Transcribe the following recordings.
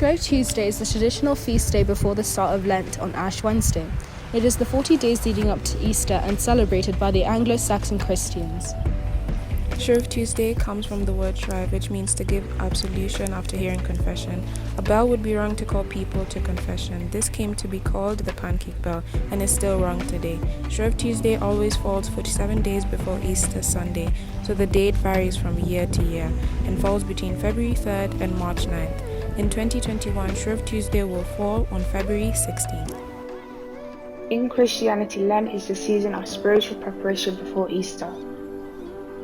Shrove Tuesday is the traditional feast day before the start of Lent on Ash Wednesday. It is the 40 days leading up to Easter and celebrated by the Anglo-Saxon Christians. Shrove Tuesday comes from the word shrive, which means to give absolution after hearing confession. A bell would be rung to call people to confession. This came to be called the pancake bell and is still rung today. Shrove Tuesday always falls 47 days before Easter Sunday, so the date varies from year to year and falls between February 3rd and March 9th. In 2021, Shrove Tuesday will fall on February 16th. In Christianity, Lent is the season of spiritual preparation before Easter.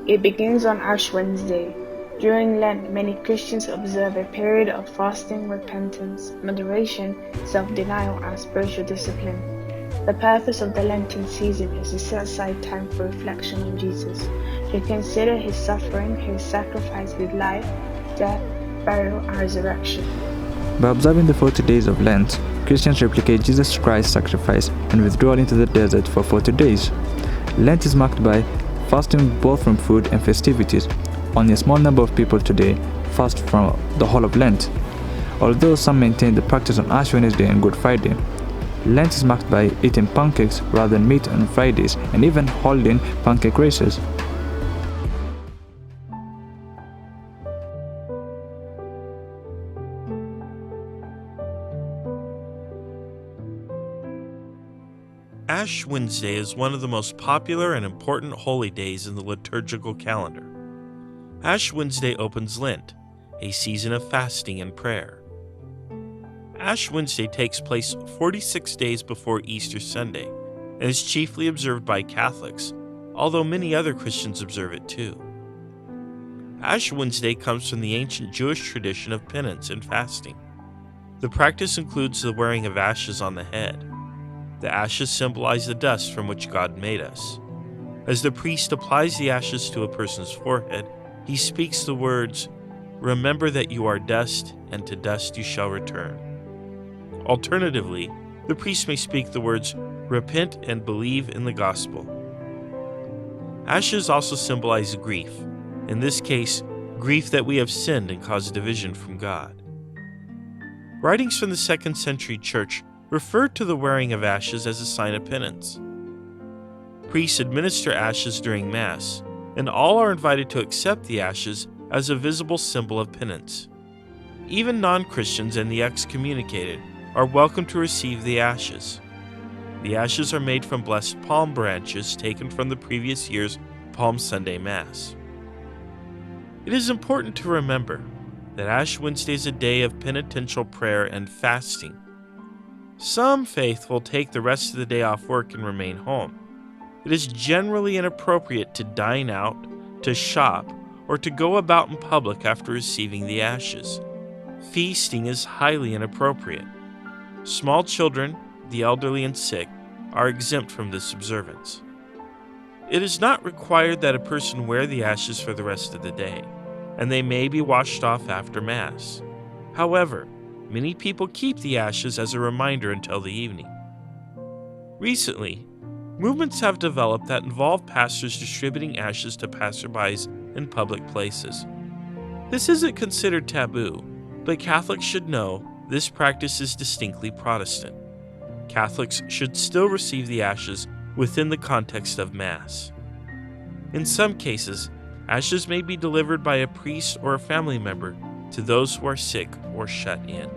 It begins on Ash Wednesday. During Lent, many Christians observe a period of fasting, repentance, moderation, self-denial, and spiritual discipline. The purpose of the Lenten season is to set aside time for reflection on Jesus, to consider his suffering, his sacrifice, his life, death, burial, and resurrection. By observing the 40 days of Lent, Christians replicate Jesus Christ's sacrifice and withdrawal into the desert for 40 days. Lent is marked by fasting both from food and festivities. Only a small number of people today fast from the whole of Lent, although some maintain the practice on Ash Wednesday and Good Friday. Lent is marked by eating pancakes rather than meat on Fridays and even holding pancake races. Ash Wednesday is one of the most popular and important holy days in the liturgical calendar. Ash Wednesday opens Lent, a season of fasting and prayer. Ash Wednesday takes place 46 days before Easter Sunday and is chiefly observed by Catholics, although many other Christians observe it too. Ash Wednesday comes from the ancient Jewish tradition of penance and fasting. The practice includes the wearing of ashes on the head. The ashes symbolize the dust from which God made us. As the priest applies the ashes to a person's forehead, he speaks the words, "Remember that you are dust, and to dust you shall return." Alternatively, the priest may speak the words, "Repent and believe in the gospel." Ashes also symbolize grief, in this case, grief that we have sinned and caused division from God. Writings from the 2nd century church referred to the wearing of ashes as a sign of penance. Priests administer ashes during Mass, and all are invited to accept the ashes as a visible symbol of penance. Even non-Christians and the excommunicated are welcome to receive the ashes. The ashes are made from blessed palm branches taken from the previous year's Palm Sunday Mass. It is important to remember that Ash Wednesday is a day of penitential prayer and fasting. Some faithful take the rest of the day off work and remain home. It is generally inappropriate to dine out, to shop, or to go about in public after receiving the ashes. Feasting is highly inappropriate. Small children, the elderly, and sick are exempt from this observance. It is not required that a person wear the ashes for the rest of the day, and they may be washed off after Mass. However, many people keep the ashes as a reminder until the evening. Recently, movements have developed that involve pastors distributing ashes to passerbys in public places. This isn't considered taboo, but Catholics should know this practice is distinctly Protestant. Catholics should still receive the ashes within the context of Mass. In some cases, ashes may be delivered by a priest or a family member to those who are sick or shut in.